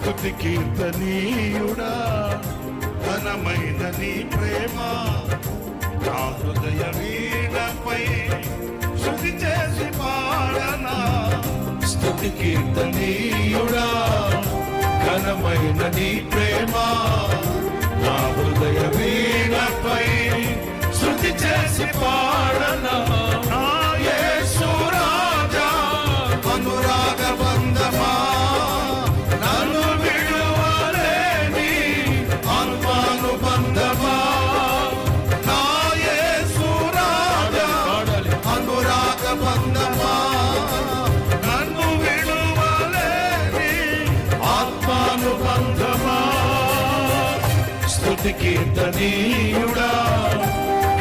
స్తుతి కీర్తనీయుడా, ఘనమైన నీ ప్రేమ నా హృదయ వీణపై శృతి చేసి పాడనా. స్తుతి కీర్తనీయుడా, ఘనమైన నీ ప్రేమ నా హృదయ వీణపై శృతి చేసి పాడనా. యేసు రాజా అనురాగ బంధమా, నన్ను విడువలేని ఆత్మానుబంధమా. నా యేసు రాజా అనురాగ బంధమా, నన్ను విడువలేని ఆత్మానుబంధమా. స్తుతి కీర్తనీయుడా,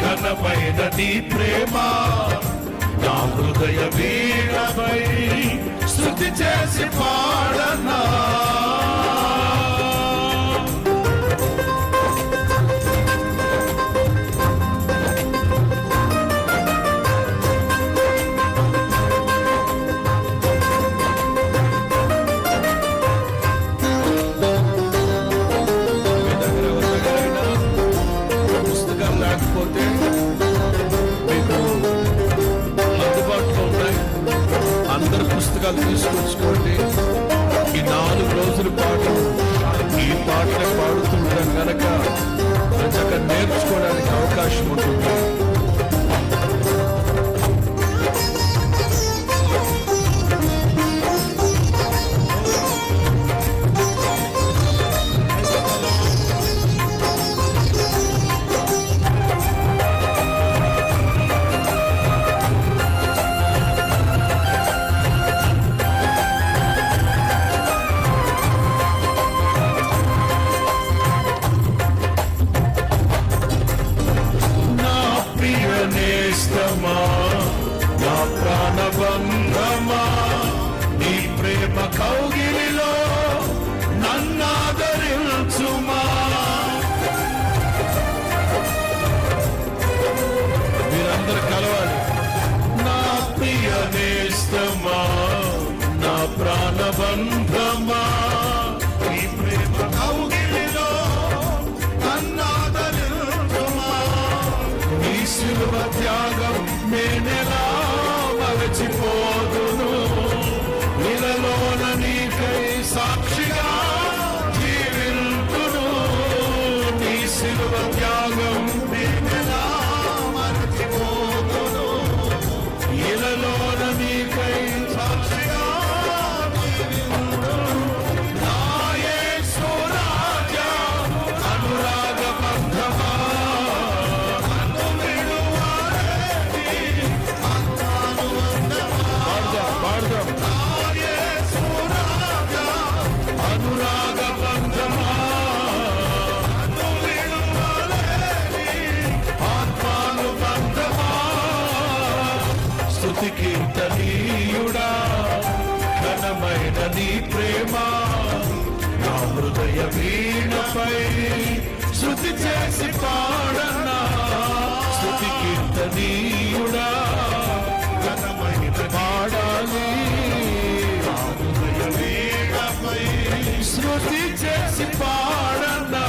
ఘనమైన నీ ప్రేమ నా హృదయ వీణపై స్తుతి చేసి పాడనా. పుస్తకాలు లేకపోతే మీకు అందుబాటులో ఉన్నాయి, అందరు పుస్తకాలు తీసుకొచ్చుకోండి. ఈ 4 రోజుల పాటు ఈ పాటలే పాడుతుంటాం కనుక చక్కగా నేర్చుకోవడానికి అవకాశం ఉంటుంది. నా ప్రాణబంధమా, నీ ప్రేమ కౌగిలిలో నన్నాదరించుమా. మీరందరూ కలవాలి. నా ప్రియ నేస్తమా, నా ప్రాణబంధమా, నీ ప్రేమ కౌగిలిలో నన్నాదరించుమా. నీ శిలువ త్యాగం నేనెలా మరచిపోదును, నీలోన నీకై సాక్షిగా జీవింతును. నీ శిలువ త్యాగం నేనెలా మరచిపోదును, నీలోన నీకై సాక్షిగా జీవింతును. నా యేసు రాజా అనురాగ బంధమా, అనురాగ బంధమా, ఆత్మానుబంధమా. స్తుతి కీర్తనీయుడా, ఘనమైన నీ ప్రేమ నా హృదయ వీణపై శృతి చేసి పాడనా. స్తుతి కీర్తనీయుడా, ఘనమైన పాడాలి శృతి చేసి పాడనా.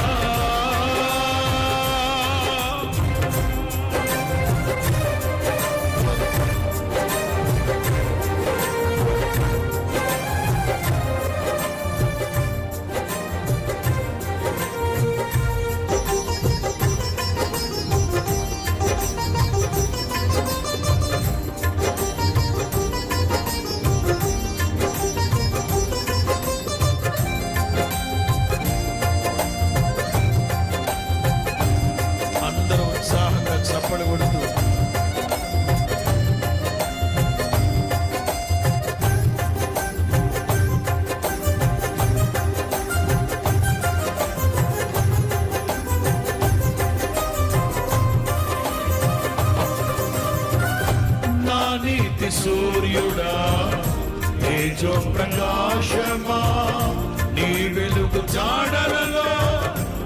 చప్పట్లు కొడుతూ నా నీతి సూర్యుడా, తేజో ప్రకాశమా, నీ వెలుగు జాడలలో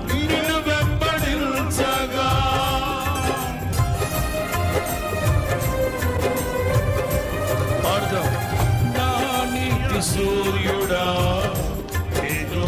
నిన్ను వెంబడించగా. నా నీతి సూర్యుడా, తేజో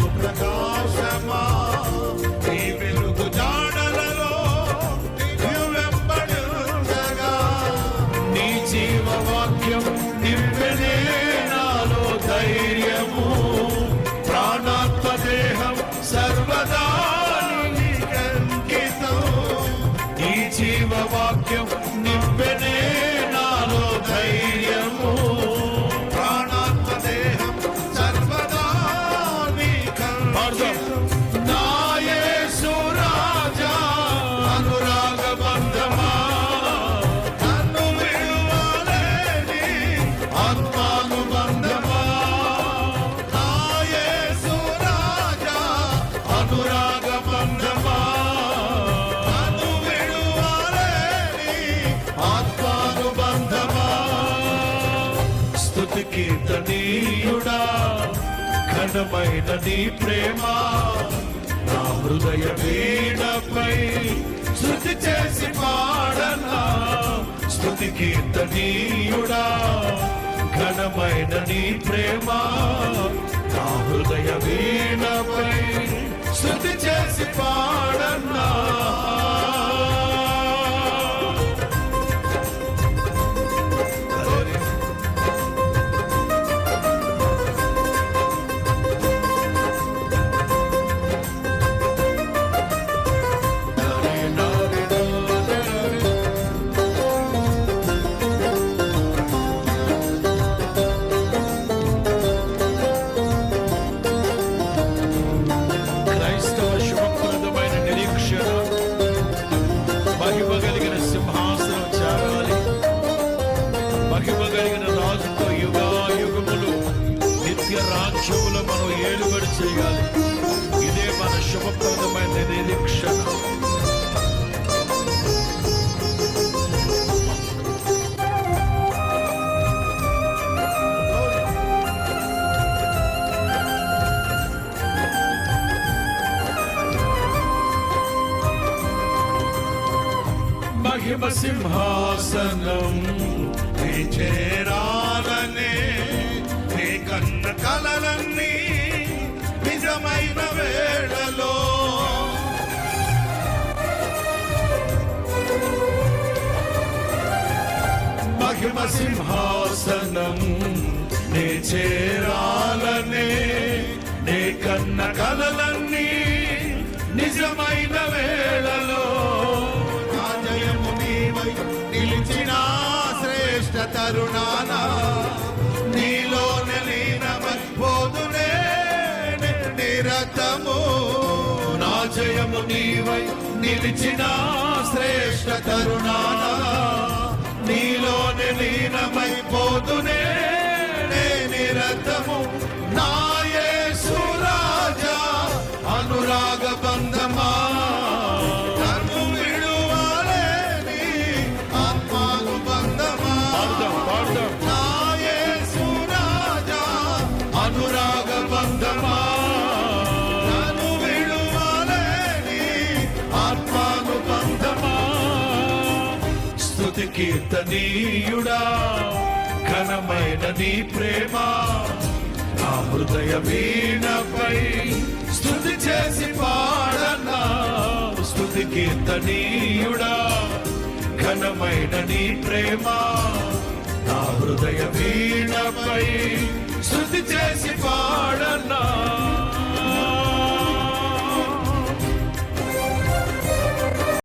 ఘనమైన నీ ప్రేమ నా హృదయ వీణపై శృతి చేసి పాడనా స్తుతి కీర్తనీయుడా ఘనమైన నీ ప్రేమ నా హృదయ వీణపై శృతి చేసి పాడనా రాజ్యములో మనం ఏలుబడి చేయాలి. ఇదే మన శుభప్రదమైన నిరీక్షణ. మహిమ సింహాసనం చేరాలనే కన్న కలలన్నీ నిజమైన వేళలో మహిమ సింహాసనం నే చేరాలనే నే కన్న కలలన్నీ నిజమైన వేళలో నా జయము నీవై నిలిచిన శ్రేష్ఠ తరుణానా నీలోనే లీనమైపోదునే నిరతము నా జయము నీవై నిలిచిన శ్రేష్ఠ తరుణానా నీలోనే లీనమైపోదునే నిరతము నా యేసు రాజా అనురాగ బంధమా స్తుతి కీర్తనీయుడా ఘనమైన నీ ప్రేమ నా హృదయ వీణపై స్తుతి చేసి పాడనా స్తుతి కీర్తనీయుడా ఘనమైన నీ ప్రేమ నా హృదయ వీణపై స్తుతి చేసి పాడనా